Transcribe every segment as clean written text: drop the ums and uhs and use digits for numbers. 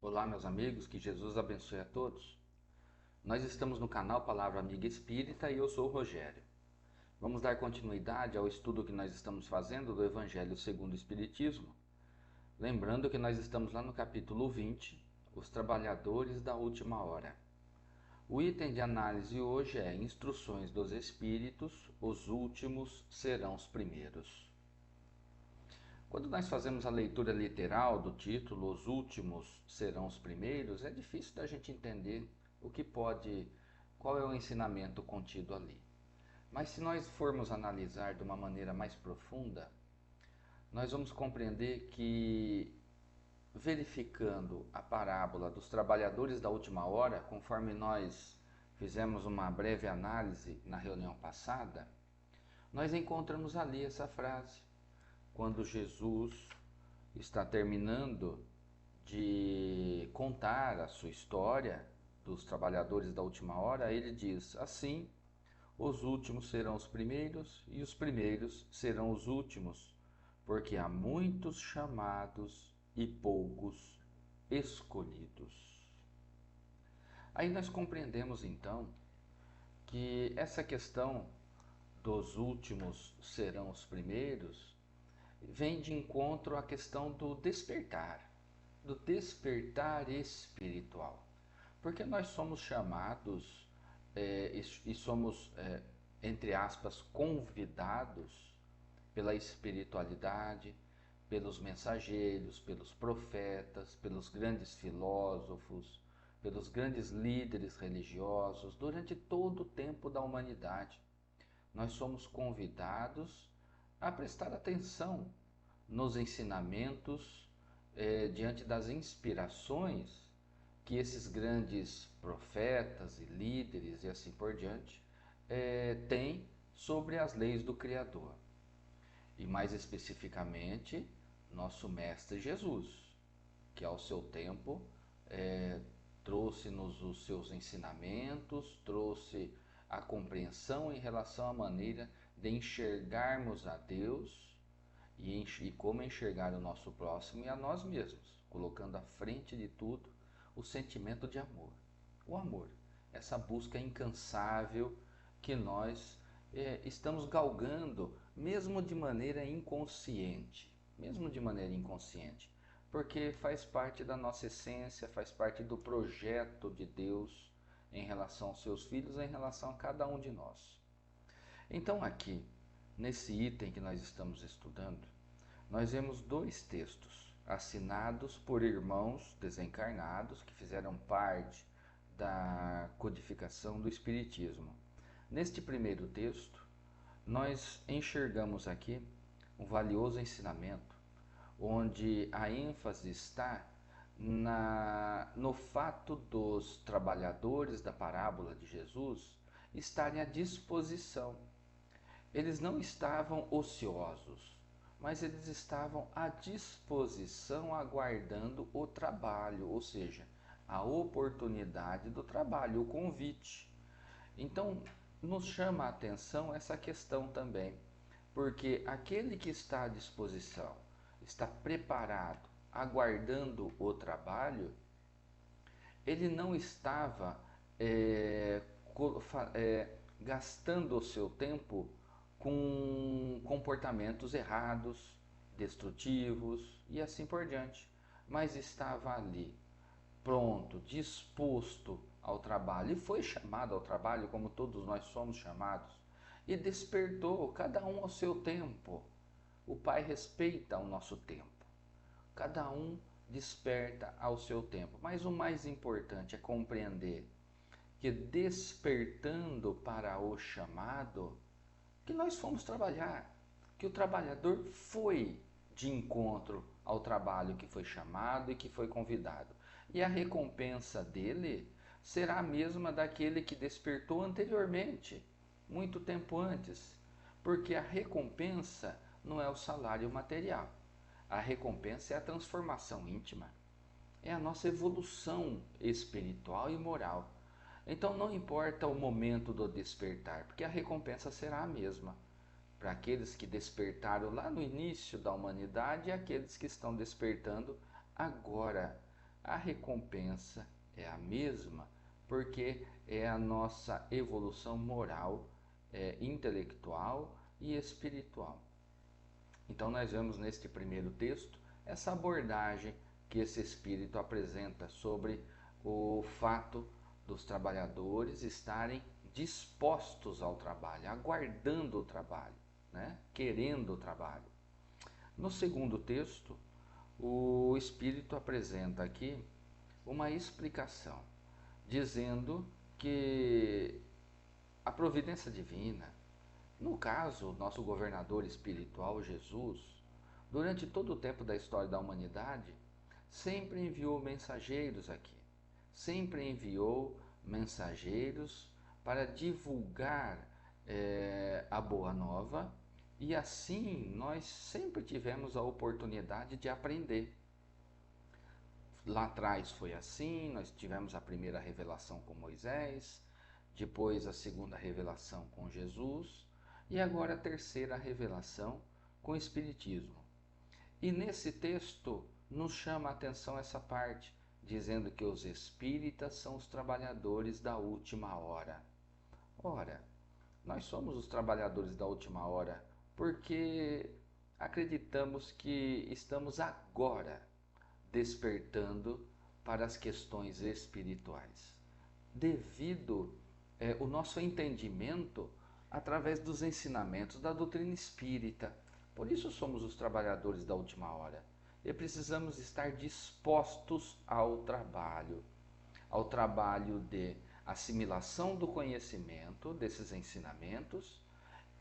Olá, meus amigos, que Jesus abençoe a todos. Nós estamos no canal Palavra Amiga Espírita e eu sou o Rogério. Vamos dar continuidade ao estudo que nós estamos fazendo do Evangelho segundo o Espiritismo. Lembrando que nós estamos lá no capítulo 20, Os Trabalhadores da Última Hora. O item de análise hoje é Instruções dos Espíritos, os últimos serão os primeiros. Quando nós fazemos a leitura literal do título, os últimos serão os primeiros, é difícil da gente entender qual é o ensinamento contido ali. Mas se nós formos analisar de uma maneira mais profunda, nós vamos compreender que, verificando a parábola dos trabalhadores da última hora, conforme nós fizemos uma breve análise na reunião passada, nós encontramos ali essa frase, quando Jesus está terminando de contar a sua história dos trabalhadores da última hora, ele diz assim: os últimos serão os primeiros e os primeiros serão os últimos, porque há muitos chamados e poucos escolhidos. Aí nós compreendemos então que essa questão dos últimos serão os primeiros vem de encontro à questão do despertar espiritual. Porque nós somos chamados e somos, entre aspas, convidados pela espiritualidade, pelos mensageiros, pelos profetas, pelos grandes filósofos, pelos grandes líderes religiosos, durante todo o tempo da humanidade. Nós somos convidados a prestar atenção nos ensinamentos, diante das inspirações que esses grandes profetas e líderes e assim por diante têm sobre as leis do Criador. E mais especificamente, nosso Mestre Jesus, que ao seu tempo trouxe-nos os seus ensinamentos, trouxe a compreensão em relação à maneira de enxergarmos a Deus e como enxergar o nosso próximo e a nós mesmos, colocando à frente de tudo o sentimento de amor. O amor, essa busca incansável que nós estamos galgando, mesmo de maneira inconsciente, porque faz parte da nossa essência, faz parte do projeto de Deus em relação aos seus filhos, em relação a cada um de nós. Então aqui, nesse item que nós estamos estudando, nós vemos dois textos assinados por irmãos desencarnados que fizeram parte da codificação do Espiritismo. Neste primeiro texto, nós enxergamos aqui um valioso ensinamento, onde a ênfase está no fato dos trabalhadores da parábola de Jesus estarem à disposição. Eles não estavam ociosos, mas eles estavam à disposição aguardando o trabalho, ou seja, a oportunidade do trabalho, o convite. Então, nos chama a atenção essa questão também, porque aquele que está à disposição, está preparado, aguardando o trabalho, ele não estava gastando o seu tempo com comportamentos errados, destrutivos e assim por diante, mas estava ali, pronto, disposto ao trabalho e foi chamado ao trabalho como todos nós somos chamados e despertou, cada um ao seu tempo. O Pai respeita o nosso tempo, cada um desperta ao seu tempo, mas o mais importante é compreender que despertando para o chamado, que nós fomos trabalhar, que o trabalhador foi de encontro ao trabalho que foi chamado e que foi convidado. E a recompensa dele será a mesma daquele que despertou anteriormente, muito tempo antes, porque a recompensa não é o salário material. A recompensa é a transformação íntima, é a nossa evolução espiritual e moral. Então não importa o momento do despertar, porque a recompensa será a mesma para aqueles que despertaram lá no início da humanidade e aqueles que estão despertando agora, a recompensa é a mesma, porque é a nossa evolução moral, intelectual e espiritual. Então nós vemos neste primeiro texto essa abordagem que esse Espírito apresenta sobre o fato dos trabalhadores estarem dispostos ao trabalho, aguardando o trabalho, né? Querendo o trabalho. No segundo texto, o Espírito apresenta aqui uma explicação, dizendo que a providência divina, no caso, nosso governador espiritual, Jesus, durante todo o tempo da história da humanidade, sempre enviou mensageiros aqui, sempre enviou mensageiros para divulgar a boa nova, e assim nós sempre tivemos a oportunidade de aprender. Lá atrás foi assim, nós tivemos a primeira revelação com Moisés, depois a segunda revelação com Jesus e agora a terceira revelação com o Espiritismo. E nesse texto nos chama a atenção essa parte, dizendo que os espíritas são os trabalhadores da última hora. Ora, nós somos os trabalhadores da última hora porque acreditamos que estamos agora despertando para as questões espirituais, devido o nosso entendimento através dos ensinamentos da doutrina espírita. Por isso somos os trabalhadores da última hora e precisamos estar dispostos ao trabalho de assimilação do conhecimento desses ensinamentos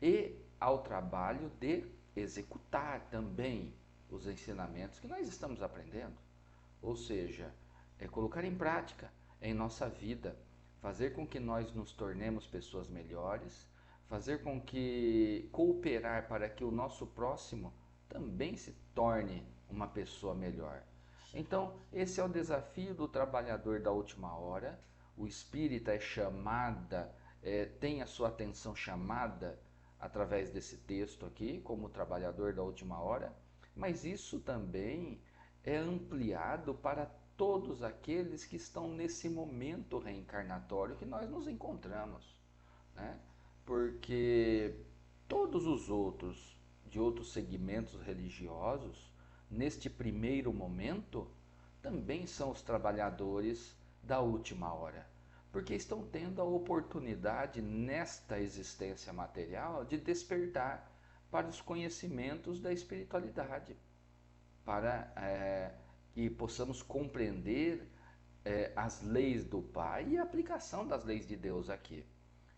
e ao trabalho de executar também os ensinamentos que nós estamos aprendendo. Ou seja, colocar em prática em nossa vida, fazer com que nós nos tornemos pessoas melhores, fazer com que cooperar para que o nosso próximo também se torne uma pessoa melhor. Então, esse é o desafio do trabalhador da última hora. O espírita é chamada, tem a sua atenção chamada através desse texto aqui, como trabalhador da última hora, mas isso também é ampliado para todos aqueles que estão nesse momento reencarnatório que nós nos encontramos, né? Porque todos os outros, de outros segmentos religiosos, neste primeiro momento, também são os trabalhadores da última hora, porque estão tendo a oportunidade nesta existência material de despertar para os conhecimentos da espiritualidade, para que possamos compreender as leis do Pai e a aplicação das leis de Deus aqui.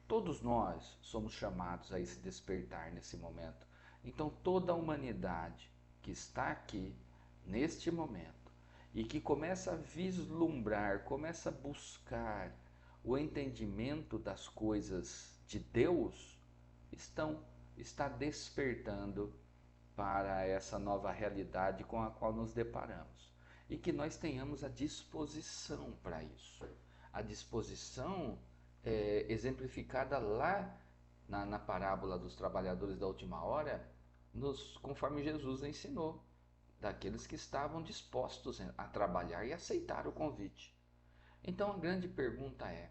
Todos nós somos chamados a esse despertar nesse momento. Então toda a humanidade que está aqui, neste momento, e que começa a vislumbrar, começa a buscar o entendimento das coisas de Deus, está despertando para essa nova realidade com a qual nos deparamos. E que nós tenhamos a disposição para isso. A disposição exemplificada lá na parábola dos trabalhadores da última hora, conforme Jesus ensinou, daqueles que estavam dispostos a trabalhar e aceitar o convite. Então a grande pergunta é: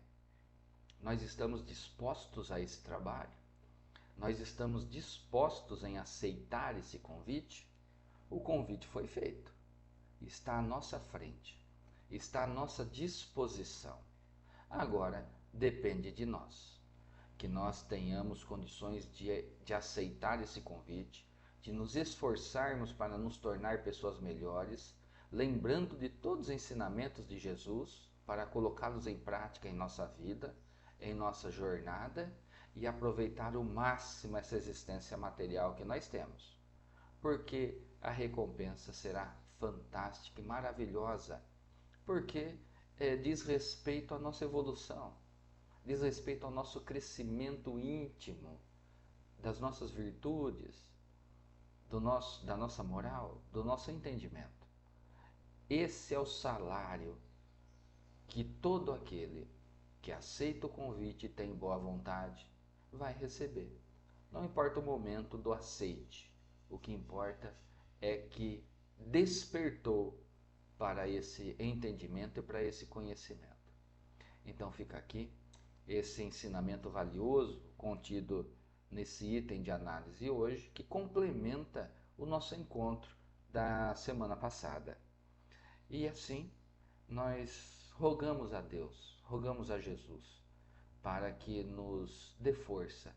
nós estamos dispostos a esse trabalho? Nós estamos dispostos em aceitar esse convite? O convite foi feito, está à nossa frente, está à nossa disposição. Agora, depende de nós, que nós tenhamos condições de aceitar esse convite, de nos esforçarmos para nos tornar pessoas melhores, lembrando de todos os ensinamentos de Jesus, para colocá-los em prática em nossa vida, em nossa jornada, e aproveitar ao máximo essa existência material que nós temos, porque a recompensa será fantástica e maravilhosa, porque diz respeito à nossa evolução, diz respeito ao nosso crescimento íntimo, das nossas virtudes, da nossa moral, do nosso entendimento. Esse é o salário que todo aquele que aceita o convite e tem boa vontade vai receber. Não importa o momento do aceite, o que importa é que despertou para esse entendimento e para esse conhecimento. Então fica aqui esse ensinamento valioso contido nesse item de análise hoje, que complementa o nosso encontro da semana passada. E assim, nós rogamos a Deus, rogamos a Jesus, para que nos dê força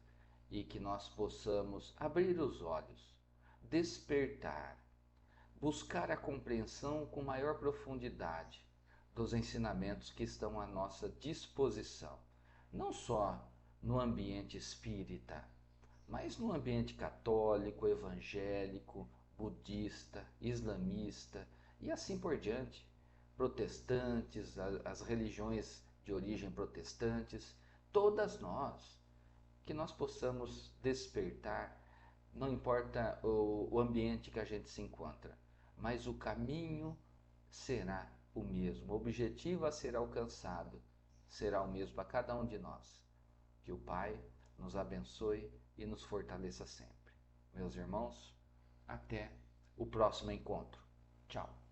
e que nós possamos abrir os olhos, despertar, buscar a compreensão com maior profundidade dos ensinamentos que estão à nossa disposição, não só no ambiente espírita, mas no ambiente católico, evangélico, budista, islamista e assim por diante, protestantes, as religiões de origem protestantes, todas nós, que nós possamos despertar, não importa o ambiente que a gente se encontra, mas o caminho será o mesmo, o objetivo a ser alcançado será o mesmo para cada um de nós. Que o Pai nos abençoe e nos fortaleça sempre. Meus irmãos, até o próximo encontro. Tchau.